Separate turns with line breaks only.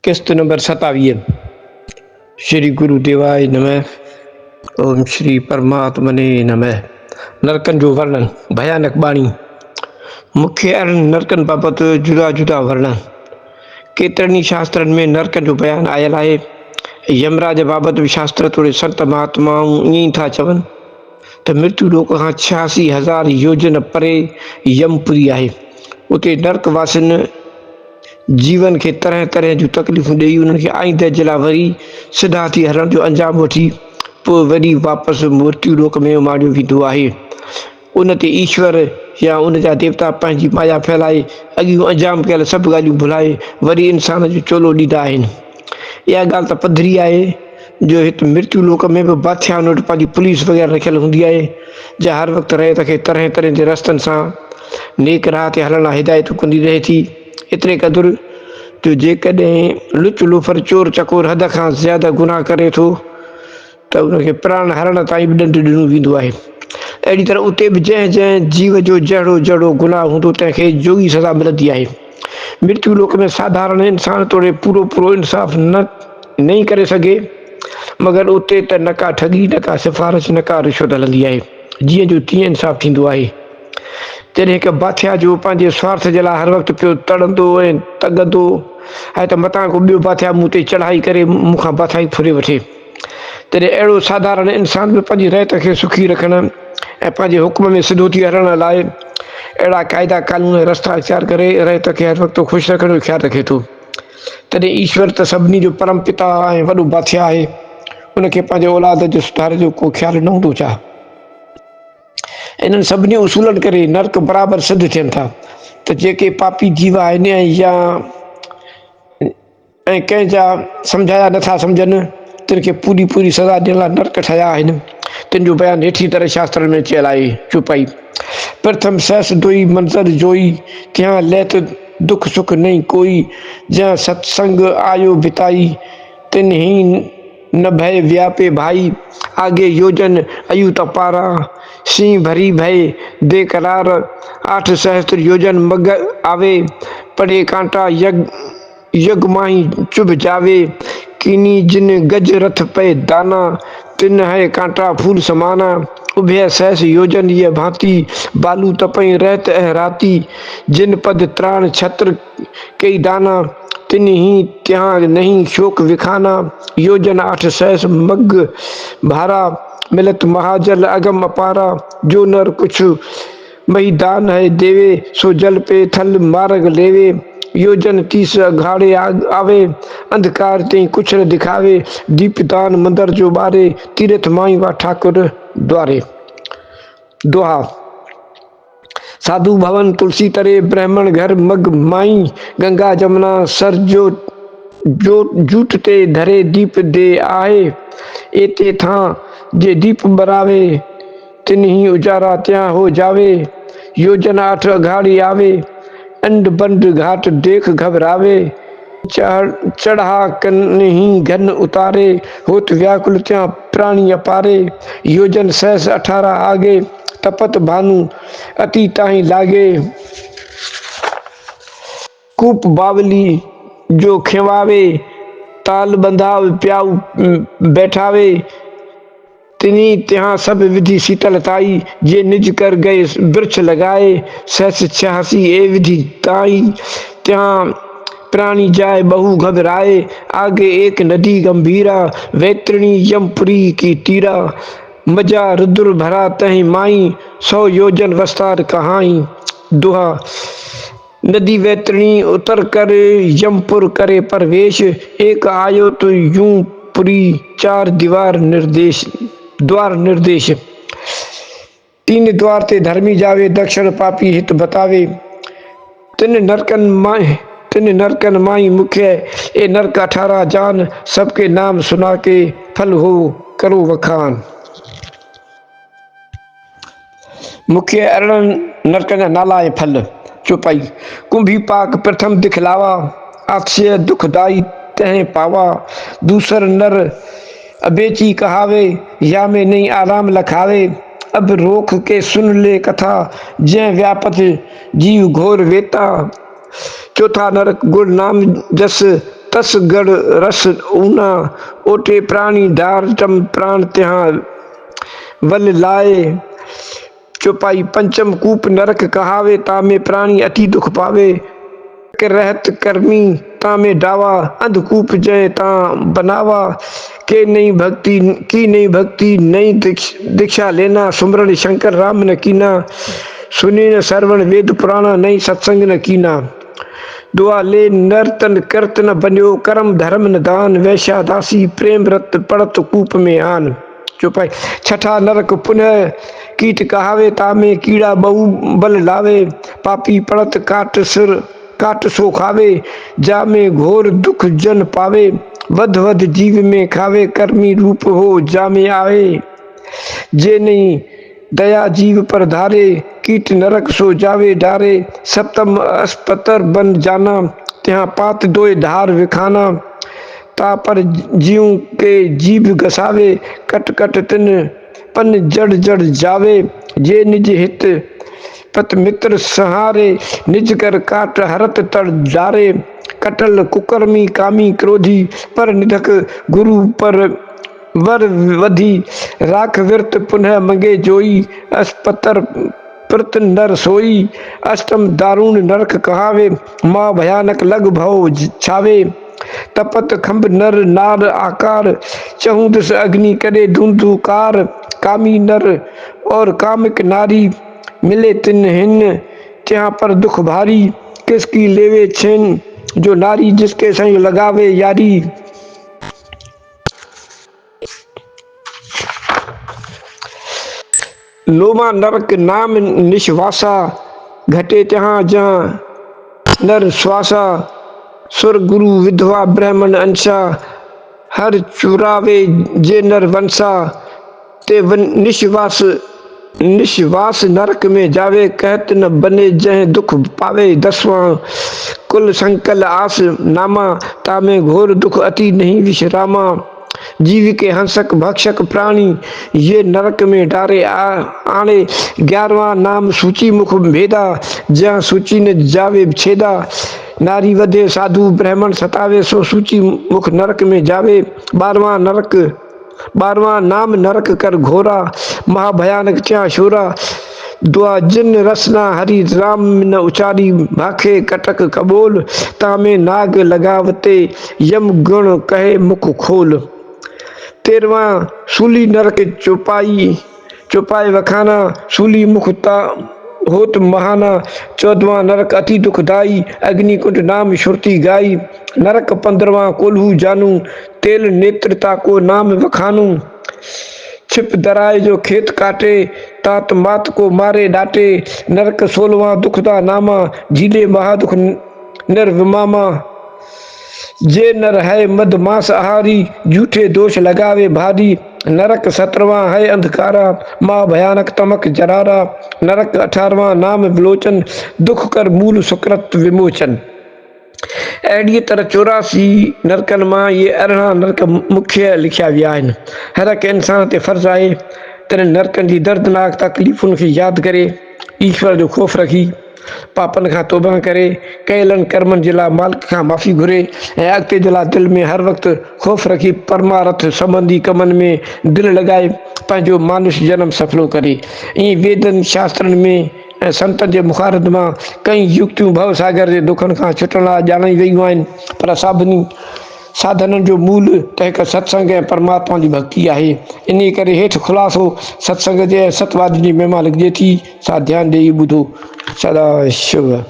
किस्त नंबर 27। श्री गुरुदेवाय नमः। ओम श्री परमात्मने नमः। नरकन जो वर्णन भयानक बाणी। मुख्य अरण नरकन बाबत जुदा जुदा वर्णन। केतरनी शास्त्रन में नरकन जो बयान आयल है। यमराज बाबत भी शास्त्र थोड़े संत महात्माऊं ईं था चवन त मृत्यु लोक खां 86,000 योजन परे यमपुरी है। उते नरकवासिन जीवन के तरह तरह जो तकलीफ़ूं ॾेई उन्हनि खे आईंदह जे लाइ वरी सिधा थी हलण जो अंजाम वठी पोइ वरी वापसि मृत्यु लोक में उमाड़ियो वेंदो आहे। उन ते ईश्वर या उन जा देवता पंहिंजी माया फैलाए अॻियूं अंजाम कयल सभु ॻाल्हियूं भुलाए वरी इंसान जो चोलो ॾींदा आहिनि। इहा ॻाल्हि त पधरी आहे जो हिते मृत्यु लोक में बि बादशाह उन वटि पंहिंजी पुलिस वग़ैरह रखियल हूंदी आहे जा हर वक़्तु रहित खे तरह तरह जे रस्तनि सां नेक राह ते हलण लाइ हिदायत कंदी रहे थी। एतिरे क़दुरु जो जेकॾहिं लुच लुफर चोर चकोर हद खां ज़्यादा गुनाह करे थो त उनखे प्राण हरण ताईं बि ॾंड ॾिनो वेंदो आहे। अहिड़ी तरह उते बि जंहिं जंहिं जीव जो जहिड़ो जहिड़ो गुनाह हूंदो तंहिंखे जोगी सज़ा मिलंदी आहे। मृत्यु लोक में साधारण इंसान तोड़े पूरो पूरो इंसाफ़ नहीं करे सघे, मगर उते त न का ठगी न का सिफारिश न का रिश्वत हलंदी आहे। जीअं जो तीअं इंसाफ़ थींदो आहे। जॾहिं हिकु बादशाह जो पंहिंजे स्वार्थ जे लाइ हर वक़्तु पियो तड़ंदो ऐं तगंदो आहे त मतां को ॿियो बादशाह मूं ते चढ़ाई करे मूंखां बादशाही फुरे वठे, तॾहिं अहिड़ो साधारण इंसान बि पंहिंजी रहित खे सुखी रखण ऐं पंहिंजे हुकुम में सिधो थी हलण लाइ अहिड़ा क़ाइदा कानून रस्ता इख़्तियार करे रहित खे हर वक़्तु ख़ुशि रखण जो ख़्यालु रखे थो। तॾहिं ईश्वर त सभिनी जो परम पिता ऐं वॾो बादशाह आहे। उनखे पंहिंजे औलाद जो सुधार जो को ख़्यालु न हूंदो छा? इन्हनि सभिनी उसूलनि करे नर्क बराबरि सिद्ध थियनि था त जेके पापी जीव आहिनि या ऐं कंहिंजा सम्झाया नथा सम्झनि तिन खे पूरी पूरी सज़ा ॾियण लाइ नर्क ठाहिया आहिनि। तिन जो बयानु हेठी तरह शास्त्रनि में चयल आहे। चुपाई प्रथम सहस दोई मंज़र जोई ત્યાં लेत दुख सुख नहीं कोई जहाँ सत्संग आयो बिताई तिन ही न भय व्यापे भाई आगे योजन अयु तपारा सिंह भरी भय दे करार 8 सहस्त्र योजन मग आवे पड़े कांटा यग माही चुभ जावे कीनी जिन गज रथ पे दाना तिन है कांटा फूल समाना उभय सहस योजन ये भांति बालू तपई रहत राती जिन पद त्राण छत्र कई दाना तिन ही त्याग नहीं शोक विखाना योजन 8 सहस मग भारा मिलत महाजल अगम अपारा जो नर कुछ मही दान है देवे सो जल पे थल मार्ग लेवे योजन 30 अघाड़े आवे अंधकार ते कुछ न दिखावे दीपदान मंदिर जो बारे तीर्थ माई वा ठाकुर द्वारे। दोहा साधु भवन तुलसी तरे ब्राह्मण घर मग माई गंगा जमुना सर जो जूटते धरे दीप दे आए एते था जे दीप बरावे तिन ही उजारा त्या हो जावे योजन 8 अघाड़ी आवे अंड बंड घाट देख घबरावे चढ़ा कन ही घन उतारे होत व्याकुल त्या प्राणी अपारे योजन सहस 18 आगे तपत भानु अति ताही लागे कूप बावली जो खेवावे ताल बंधाव प्याऊ बैठावे तिनी त्यहाँ सब विधि शीतल ताई जे निज कर गए वृक्ष लगाए सहस 86 ए विधि ताई त्यहाँ प्राणी जाए बहु घबराए आगे एक नदी गंभीरा वैतरणी यमपुरी की तीरा मजा रुद्र भरा तही माई 100 योजन वस्तार कहाई। दोहा नदी वैतरणी उतर कर यमपुर करे प्रवेश एक आयो तो यूं पुरी 4 द्वार निर्देश 3 द्वार ते धर्मी जावे दक्षिण पापी हित बतावे तिन नरकन माई मुख्य ए नरक 18 जान सबके नाम सुना के फल हो करो वखान। मुख्य अरण नरकन नाला ए फल। चुपाई कुंभी पाक प्रथम दिखलावा अक्षय दुखदाई तह पावा दूसर नर अबेची कहावे या में नहीं आराम लखावे अब रोक के सुन ले कथा जय व्यापत जीव घोर वेता चौथा नरक गुण नाम जस तस गढ़ रस ऊना ओटे प्राणी धार टम प्राण त्यहाँ वल लाए। चौपाई पंचम कूप नरक कहावे तामे प्राणी अति दुख पावे। के रहत कर्मी तामे डावा अंधकूप जय ता बनावा। के नहीं भक्ति नहीं दीक्षा लेना। सुमरण शंकर राम न कीना सुने न श्रवण वेद पुराना नहीं सत्संग न कीना। दुआ ले नर्तन करत न बन्यो कर्म धर्म न दान। वैश्या दासी प्रेम रत पड़त कूप में आन। चौपाई छठा नरक पुनः कीट कहावे तामे कीड़ा बहु बल लावे। पापी पड़त काट सो खावे जा में घोर दुख जन पावे। वध जीव में खावे कर्मी रूप हो जा में आवे। जे नहीं दया जीव पर धारे कीट नरक सो जावे डारे। सप्तम अस्पतर बन जाना त्यहाँ पात दोय धार विखाना। ता पर जीव के जीव घसावे कट कट तिन पन जड़ जावे। जे निज हित पत मित्र सहारे निज कर काट हरत तर डारे। कटल कुकर्मी कामी क्रोधी पर निधक गुरु पर वर वधी। राख विरत पुनः मंगे जोई अस्पतर प्रत नर सोई। अष्टम दारुण नरक कहावे माँ भयानक लग भव छावे। तपत खंभ नर नार आकार चहुदस अग्नि करे धुंधुकार। कामी नर और कामिक नारी मिले तिन्हिन त्यहाँ पर दुख भारी। किसकी लेवे छेन जो नारी जिसके संग लगावे यारी। लोमा नरक नाम निश्वासा घटे त्यहाँ जहाँ नर श्वासा। सुर गुरु विधवा ब्राह्मण अंशा हर चुरावे जे नर वंशा। ते निश्वास नरक में जावे कहत न बने जह दुख पावे। दसवां कुल संकल आस नामा तामे घोर दुख अति नहीं विश्रामा। जीव के हंसक भक्षक प्राणी ये नरक में डारे आने। 11वां नाम सूची मुख भेदा जहाँ सूची न जावे छेदा। नारी वधे साधु ब्राह्मण सतावे सो सूची मुख नरक में जावे। 12वां नाम नरक कर घोरा महाभयानक च्या शोरा। दुआ जिन रसना हरि राम न उचारी भाखे कटक कबोल। तामे नाग लगावते यम गुण कहे मुख खोल। 13वां सूली नरक चौपाई वखाना सूली मुखता होत महाना। 14वां नरक अति दुखदाई अग्निकुंड नाम श्रुति गाई। नरक 15वां कोल्हू जानू तेल नेत्रता को नाम वखानू। छिप दराए जो खेत काटे तात मात को मारे डाटे। नरक 16वां दुखदा नामा झीले महादुख निर्विमामा। जे नर है मदमास आहारी झूठे दोष लगावे भारी। नरक 17वां है अंधकारा माँ भयानक तमक जरारा। नरक 18वां नाम विलोचन दुख कर मूल सुकृत विमोचन। अहिड़ीअ तरह 84 नरकनि मां ये 18 नरक मुख्य लिखिया विया आहिनि। हर हिकु इंसान ते फर्ज़ आहे त नरकनि जी दर्दनाक तकलीफ़ुनि खे यादि करे ईश्वर जो ख़ौफ़ रखी पापनि खां तौबा करे कयलनि कर्मनि जे लाइ मालिक खां माफ़ी घुरे ऐं अॻिते जे लाइ दिलि में हर वक़्तु ख़ौफ़ रखी परमार्थ संबंधी कमनि में दिलि लॻाए पंहिंजो मानुष जनम सफलो करे। ईअं वेदनि शास्त्रनि में ऐं संतनि जे मुखारत मां कई युक्तियूं भव सागर जे दुखनि खां छुटण लाइ ॼाणाई वयूं आहिनि। पर सभिनी साधननि जो मूल त हिकु सत्संग ऐं परमात्मा जी भक्ति आहे। इन करे हेठि ख़ुलासो सत्संग जे सतवादी जी महिमा लिखिजे थी। सा ध्यानु ॾेई ॿुधो। सदा शिव।